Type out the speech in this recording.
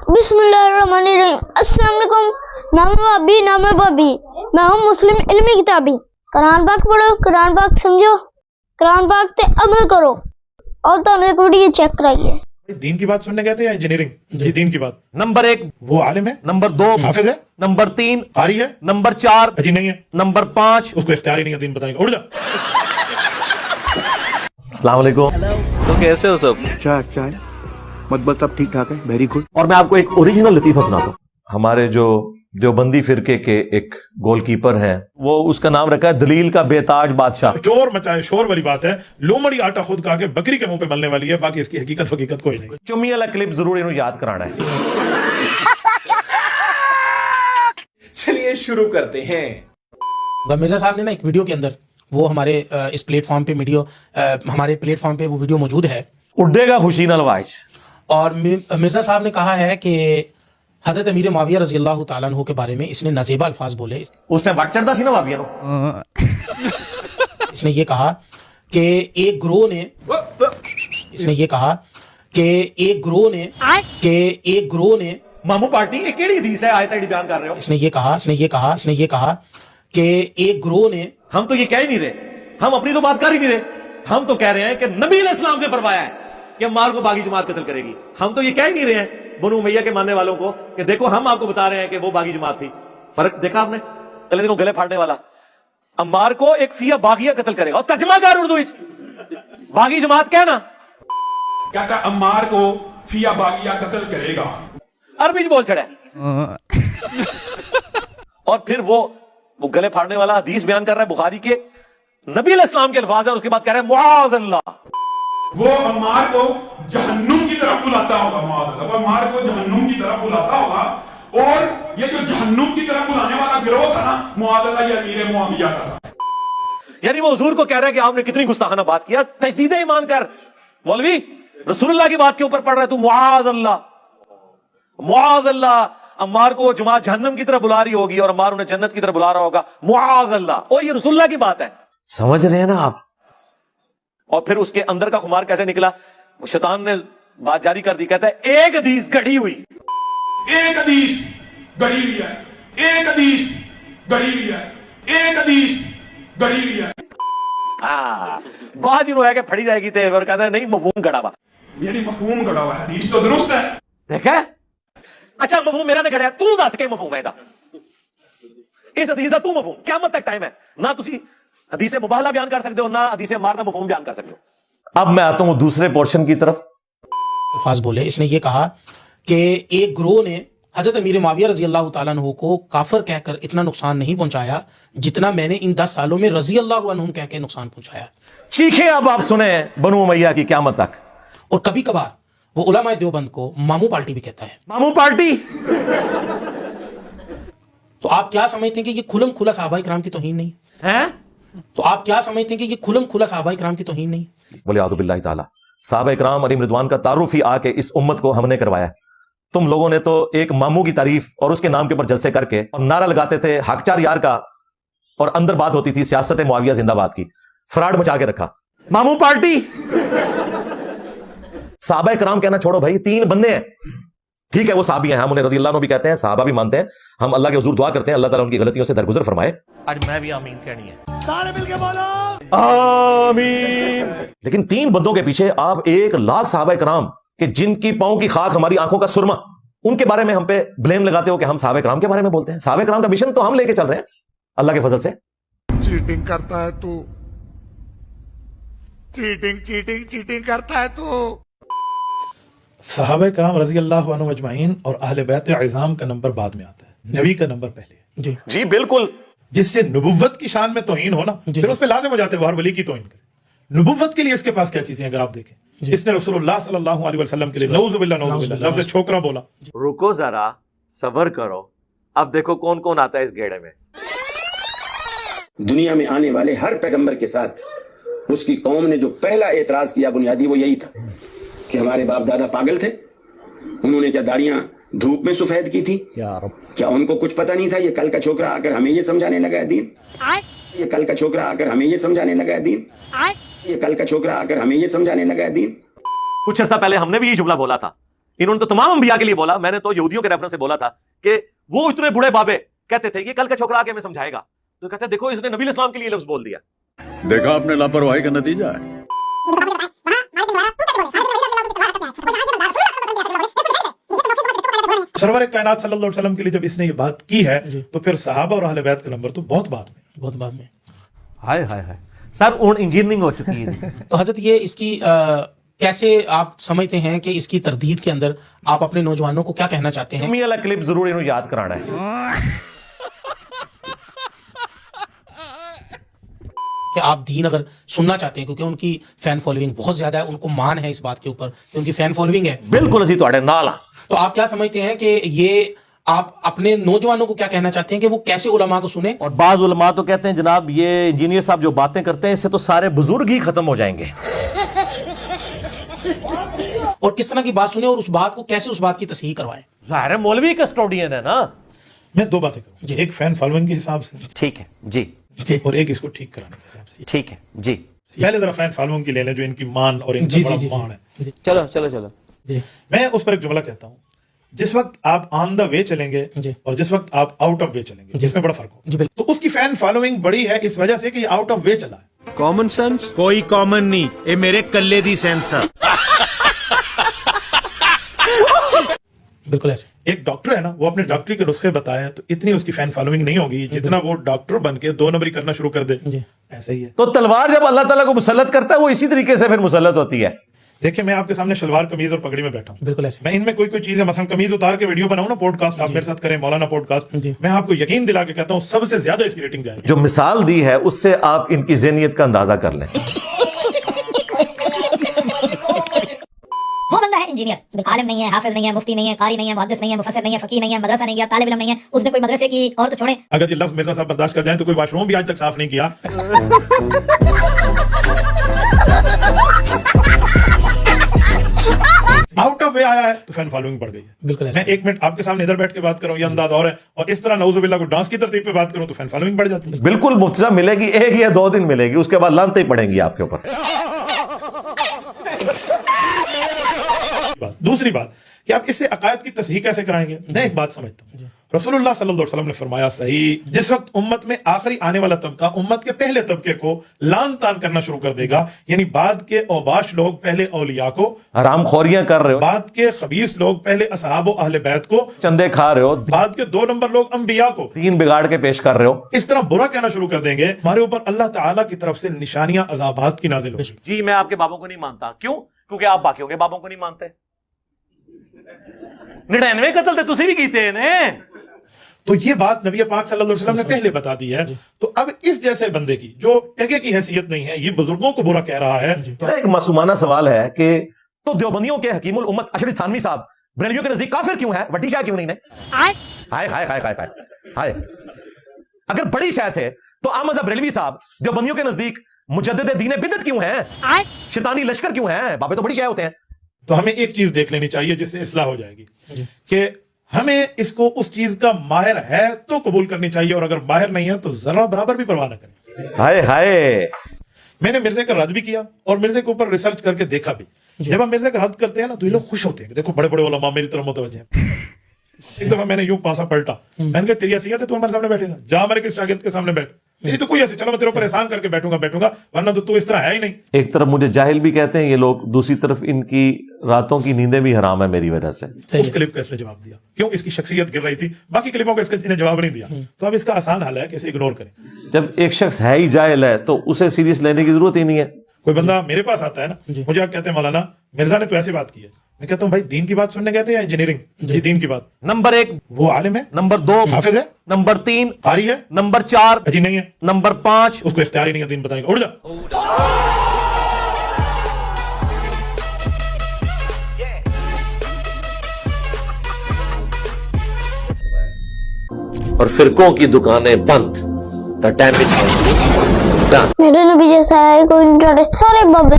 बिस्मिल्लाहिर्रहमानिर्रहीम। अस्सलाम वालेकुम। नाम भाभी, नाम भाभी, मैं हूँ मुस्लिम इल्मी किताबी। कुरान पाक पढ़ो, कुरान पाक समझो, कुरान पाक ते अमल करो और तो एक वीडियो चेक कराइए। दीन की बात सुनने गए थे या इंजीनियरिंग? जी दीन की बात। नंबर 1 वो आलिम है, नंबर 2 हाफिज है, नंबर 3 कारी है, नंबर 4 अजी नहीं है, नंबर 5 उसको इख्तियार ही नहीं है दीन बताने का। उड़ जा। अस्सलाम वालेकुम। तो कैसे हो सब? अच्छा है मतलब सब ठीक ठाक है, वेरी गुड। और मैं आपको एक ओरिजिनल लतीफा सुनाता हूँ। हमारे जो देवबंदी फिरके के एक गोलकीपर हैं, वो उसका नाम रखा है दलील का बेताज बादशाह। शोर मचाए, शोर वाली बात है। लोमड़ी आटा खुद खा के बकरी के मुंह पे मलने वाली है, बाकी इसकी हकीकत कोई नहीं। चुम्मी वाला क्लिप जरूर इन्हों याद कराना है। चलिए शुरू करते हैं। मिर्जा साहब ने ना एक वीडियो के अंदर, वो हमारे इस प्लेटफॉर्म पे हमारे प्लेटफॉर्म पे वो वीडियो मौजूद है, उड़ेगा खुशी नलवाइज। और मिर्जा साहब ने कहा है कि हजरत अमीर मुआविया रजी अल्लाह तआला अन्हु के बारे में इसने नाजेबा अल्फाज बोले। उसने वट चढ़ता सी ना वाबिया नो। इसने ये कहा कि एक ग्रोह ने मामू पार्टी ये केड़ी हदीस है आयत है बयान कर रहे हो? इसने ये कहा कि एक ग्रोह ने, हम तो ये कह ही नहीं रहे, हम अपनी तो बात कर ही नहीं रहे, हम तो कह रहे हैं कि नबी अलैहिस्सलाम ने फरमाया है कि अम्मार को बागी जमात कत्ल करेगी। हम तो ये कह ही नहीं रहे हैं बनु उमैया के मानने वालों को कि देखो हम आपको बता रहे हैं कि वो बागी जमात थी। फर्क देखा आपने? अगले दिन गले फाड़ने वाला अम्मार को एक फिया बागिया कत्ल करेगा, और तर्जमा कर उर्दू बागी जमात कहना क्या कहा? अम्मार को फिया बागिया कत्ल करेगा, अरबी में बोल चढ़ा। और फिर वो गले फाड़ने वाला हदीस बयान कर रहा है बुखारी के, नबी अलैहिस्सलाम के अल्फाज है, और उसके बाद कह रहा है मुआज़ अल्लाह, वो अम्मार को जहन्नुम की तरफ बुलाता होगा। वो अम्मार को जहन्नुम की तरफ बुलाता होगा, और ये जो जहन्नुम की तरफ बुलाने वाला गिरोह था ना, मुआज़ अल्लाह, ये अमीर मुआविया का था। यानी वो हुजूर को कह रहा है कि आपने कितनी गुस्ताखाना बात किया, तजदीद ईमान कर। मौलवी रसूलुल्लाह की बात के ऊपर पढ़ रहा है तू, मुआज़ अल्लाह, मुआज़ अल्लाह। अम्मार को जमात जहन्नम की तरफ बुला रही होगी और अम्मार उन्हें जन्नत की तरफ बुला रहा होगा, मुआज़ अल्लाह। और ये रसूलुल्लाह की बात है, समझ रहे हैं ना आप? और फिर उसके अंदर का खुमार कैसे निकला? शैतान ने बात जारी कर दी, कहता है एक हदीस गढ़ी हुई, एक हदीस गढ़ी हुई है, एक हदीस गढ़ी हुई है, एक हदीस गढ़ी हुई है। बाद है कि फड़ी जाएगी ते, और कहता है नहीं मफहूम गड़ा हुआ। यानी मफहूम गड़ा हुआ, हदीस तो दुरुस्त है। देखा? अच्छा मफहूम मेरा तो गड़ा, तू दस के मफहूम है इस हदीस का, तू मफहूम क़यामत तक टाइम है ना, तुसी हदीस मुबाहला बयान कर सकते हो ना हदीस मारदा मफहूम बयान कर सकते हो। अब मैं आता हूं दूसरे पोर्शन की तरफ। अल्फाज बोले। इसने ये कहा कि एक ग्रोह ने हजरत अमीर मुआविया रजी अल्लाह तआला अन्हु को काफिर कहकर इतना नुकसान नहीं पहुंचाया जितना मैंने इन 10 सालों में रजी अल्लाह अन्हुम कह के नुकसान पहुंचाया। चीखे अब आप सुने बनु उमैया की क़यामत तक। और कभी कभार वो उलमाए देवबंद को मामू पार्टी भी कहता है। मामू पार्टी। तो आप क्या समझते हैं कि ये खुलम खुला सहाबा इकराम की तौहीन नहीं है? तो आप क्या समझते हैं कि ये खुलम खुला सहाबा इकराम की तौहीन नहीं? बोले आदु बिल्लाहि ताला, सहाबा इकराम अलैहिम रिदवान का तारुफ ही आके इस उम्मत को हमने करवाया। तुम लोगों ने तो एक मामू की तारीफ और उसके नाम के ऊपर जलसे करके और नारा लगाते थे हकचार यार का, और अंदर बात होती थी सियासत मुआविया जिंदाबाद की, फ्रॉड मचा के रखा। मामू पार्टी। सहाबा इकराम कहना छोड़ो भाई, 3 बंदे हैं, ठीक है वो साहबी हैं, हम उन्हें रज़ी अल्लाह अन्हु भी कहते हैं, सहाबा भी मानते हैं, हम अल्लाह के हुजूर दुआ करते हैं अल्लाह ताला उनकी गलतियों से दरगुजर फरमाए। आज मैं भी आमीन कहनी है, सारे मिलके बोलो आमीन। लेकिन 3 बंदों के पीछे आप 1 लाख सहाबा इकराम कि जिनकी पांव की खाक हमारी आंखों का सुरमा, उनके बारे में हम पे ब्लेम लगाते हो कि हम सहाबा इकराम के बारे में बोलते हैं। सहाबा इकराम का मिशन तो हम लेके चल रहे हैं अल्लाह के फजल से। चीटिंग करता है तू, चीटिंग करता है तू। सहाबा कराम रजी अल्लाह अन्हुम अजमाइन और अहले बैत इज़ाम का नंबर बाद में आता है, नबी का नंबर पहले। जी बिल्कुल। जिससे नबुव्वत की शान में तौहीन हो ना, फिर उस पे लाजिम हो जाते हैं हर वली की तौहीन करे। नबुव्वत के लिए इसके पास क्या चीजें, अगर आप देखें, इसने रसूलुल्लाह सल्लल्लाहु अलैहि वसल्लम के लिए नऊज़ुबिल्लाह लफ्ज़ छोकरा बोला। रुको जरा, सब्र करो, अब देखो कौन कौन आता है इस गेड़े में। दुनिया में आने वाले हर पैगंबर के साथ उसकी कौम ने जो पहला एतराज किया बुनियादी, वो यही था कि हमारे बाप दादा पागल थे, उन्होंने क्या दाढ़ियां धूप में सफेद की थी? क्या उनको कुछ पता नहीं था? ये कल का छोकरा आकर हमें ये समझाने लगा है दीन, ये कल का छोकरा आकर हमें ये समझाने लगा है दीन, ये कल का छोकरा आकर हमें ये समझाने लगा है दीन। कुछ अर्सा पहले हमने भी ये जुमला बोला था انہوں نے تو تمام انبیاء کے لیے بولا. میں نے تو یہودیوں کے ریفرنس سے بولا تھا کہ وہ اتنے بوڑھے بابے کہتے تھے یہ کل کا چھوکرا آ کے ہمیں سمجھائے گا, تو کہتے ہیں دیکھو اس نے نبی علیہ السلام کے لیے لفظ بول دیا. देखा आपने लापरवाही का नतीजा है. सरवर कायनात सल्लल्लाहु अलैहि वसल्लम के लिए जब इसने ये बात की है तो फिर सहाबा और अहले बैत का नंबर तो बहुत बाद में. बहुत बाद में. हाय हाय हाय सर उन इंजीनियरिंग हो चुकी है. तो हजरत ये इसकी कैसे आप समझते हैं कि इसकी तरदीद के अंदर आप अपने नौजवानों को क्या कहना चाहते हैं? वाला क्लिप जरूर इन्हों याद कराना है कि आप दीन अगर सुनना चाहते हैं, क्योंकि उनकी फैन फॉलोइंग बहुत ज्यादा है, उनको मान है इस बात के ऊपर कि उनकी फैन फॉलोइंग है. बिल्कुल असी तुहाडे नाल हां. तो आप क्या समझते हैं कि ये आप अपने नौजवानों को क्या कहना चाहते हैं कि वो कैसे उलमा को सुने? और बाज उलमा तो कहते हैं जनाब ये इंजीनियर साहब जो बातें करते हैं इससे तो सारे बुजुर्ग ही खत्म हो जाएंगे. और किस तरह की बात सुने और उस बात को कैसे उस बात की तस्हीह करवाएं? ज़ाहिर है मौलवी कस्टोडियन है ना. मैं दो बातें करूँ, एक फैन फॉलोइंग के हिसाब से ठीक है जी और एक इसको ठीक कराने के हिसाब से. ठीक है जी पहले जरा फैन फॉलोइंग की ले लें जो इनकी मान और इनका बड़ा मान है. चलो चलो चलो जी मैं उस पर एक जुमला कहता हूँ, जिस वक्त आप ऑन द वे चलेंगे और जिस वक्त आप आउट ऑफ वे चलेंगे जिसमें बड़ा फर्क हो. तो उसकी फैन फॉलोइंग बड़ी है इस वजह से कि ये आउट ऑफ वे चला है. कॉमन सेंस कोई कॉमन नहीं, ये मेरे कल्ले दी सेंस है. बिल्कुल ऐसे. एक डॉक्टर है ना, वो अपने डॉक्टरी के नुस्खे बताए तो इतनी उसकी फैन फॉलोइंग नहीं होगी जितना वो डॉक्टर बन के 2 नंबरी करना शुरू कर दे. ऐसे ही है. तो तलवार जब अल्लाह ताला को मुसल्लत करता है वो इसी तरीके से फिर मुसल्लत होती है. देखिए मैं आपके सामने शलवार कमीज और पगड़ी में बैठा हूँ. बिल्कुल ऐसे. मैं इनमें कोई कोई चीजें मसलन कमीज उतार के वीडियो बनाऊं ना, पॉडकास्ट आप मेरे साथ करें मौलाना पॉडकास्ट, मैं आपको यकीन दिला के कहता हूँ सबसे ज्यादा इसकी रेटिंग जाएगी. जो मिसाल दी है उससे आप इनकी ज़हनियत का अंदाजा कर लें. वो बंदा है इंजीनियर, आलिम नहीं है, हाफिज नहीं है, मुफ्ती नहीं है, कारी नहीं है, मुहद्दिस नहीं है, मुफस्सिर नहीं है, फकीह नहीं है, मदरसा नहीं गया, तालिब इल्म नहीं है, उसने कोई मदरसे की और तो छोड़े. अगर ये लफ्ज मिर्जा साहब बर्दाश्त कर जाए तो कोई वॉशरूम भी आज तक साफ नहीं किया. आउट ऑफ वे आया है तो फैन फॉलोइंग बढ़ गई है. बिल्कुल ऐसे. मैं 1 मिनट आपके सामने इधर बैठ के बात करूं, ये अंदाज और है, और इस तरह नऊजुबिल्लाह को डांस की तरतीब पे बात करूं तो फैन फॉलोइंग बढ़ जाती है. बिल्कुल मुफ्ती साहब मिलेगी, 1 या 2 दिन मिलेगी, उसके बाद लानतें ही पड़ेंगी आपके ऊपर. दूसरी बात कि आप इससे अकायद की तस्हीह कैसे कराएंगे. मैं एक बात समझता हूं, रसूलुल्लाह सल्लल्लाहु अलैहि वसल्लम ने फरमाया सही, जिस वक्त उम्मत में आखिरी आने वाला तबका उम्मत के पहले तबके को लान तान करना शुरू कर देगा, यानी बाद के औबाश लोग पहले औलिया को हरामखोरियां कर रहे हो, बाद के खबीस लोग पहले असहाब और अहले बैत को चंदे खा रहे हो, बाद के 2 नंबर लोग अंबिया को 3 बिगाड़ के पेश कर रहे हो. इस तरह बुरा कहना शुरू कर देंगे, हमारे ऊपर अल्लाह ताला की तरफ से निशानियां अज़ाबात की नाजिल होगी. जी मैं आपके बाबों को नहीं मानता. क्यों? क्योंकि आप बाकियों के बाबों को नहीं मानते. 99 कत्ल थे तुसी भी कीते ने. तो ये बात नबी पाक सल्लल्लाहु अलैहि वसल्लम ने पहले बता दी है. तो अब इस जैसे बंदे की जो टके की हैसियत नहीं है, ये बुजुर्गों को बुरा कह रहा है. तो एक मासूमाना सवाल है कि तो देवबंदियों के हकीमुल उम्मत अशरफ थानवी साहब बरेलवियों के नजदीक काफिर क्यों है, वड्डी शाह क्यों नहीं है? हाय हाय हाय हाय हाय. अगर बड़ी शाह थे तो अहमद बरेलवी साहब देवबंदियों के नजदीक मुजद्दिद दीन बिदअत क्यों है, शैतानी लश्कर क्यों है? बाबे तो बड़ी शाह होते हैं. तो हमें एक चीज देख लेनी चाहिए जिससे इस्लाह हो जाएगी कि हमें इसको उस चीज का माहिर है तो कबूल करनी चाहिए, और अगर माहिर नहीं है तो जरा बराबर भी परवाह न करें. हाय हाय. मैंने मिर्जे का रद्द भी किया और मिर्जे के ऊपर रिसर्च करके देखा भी. जब हम मिर्जे का रद्द करते हैं ना तो ये लोग खुश होते हैं, देखो बड़े बड़े उलमा मेरी तरफ मुतवज्जे हैं. एक दफा मैंने यूं पासा पलटा, मैंने कहा तेरी हैसियत है तू हमारे सामने बैठेगा, जा मेरे किस शागिर्द के सामने बैठ. तेरी तो कोई ऐसी, चलो मैं तेरे ऊपर एहसान करके बैठूंगा, वरना तो तू इस तरह है ही नहीं. एक तरफ मुझे जाहिल भी कहते हैं ये लोग, दूसरी तरफ इनकी रातों की नींदें भी हराम है मेरी वजह से. उस क्लिप का इसने जवाब दिया, क्यों? इसकी शख्सियत गिर रही थी, बाकी क्लिपों का इसका इन्हें जवाब नहीं दिया. तो अब इसका आसान हल है कि इसे इग्नोर करें. जब एक शख्स है ही जाहिल है तो उसे सीरियस लेने की जरूरत ही नहीं है. कोई बंदा मेरे पास आता है ना, मुझे आप कहते हैं मौलाना मिर्जा ने तो ऐसी बात की है, मैं कहता हूँ भाई दीन की बात सुनने गए थे या इंजीनियरिंग? जी दीन की बात. नंबर 1 वो आलिम है, नंबर 2 हाफिज है, नंबर 3 कारी है, नंबर 4 अजी नहीं है, नंबर 5 उसको इख्तियार ही नहीं है दीन बताने का. उड़ जा. और फिरकों की दुकानें बंद. द डैमेज मेरे नबी जैसा है कोई नहीं, सारे बाबे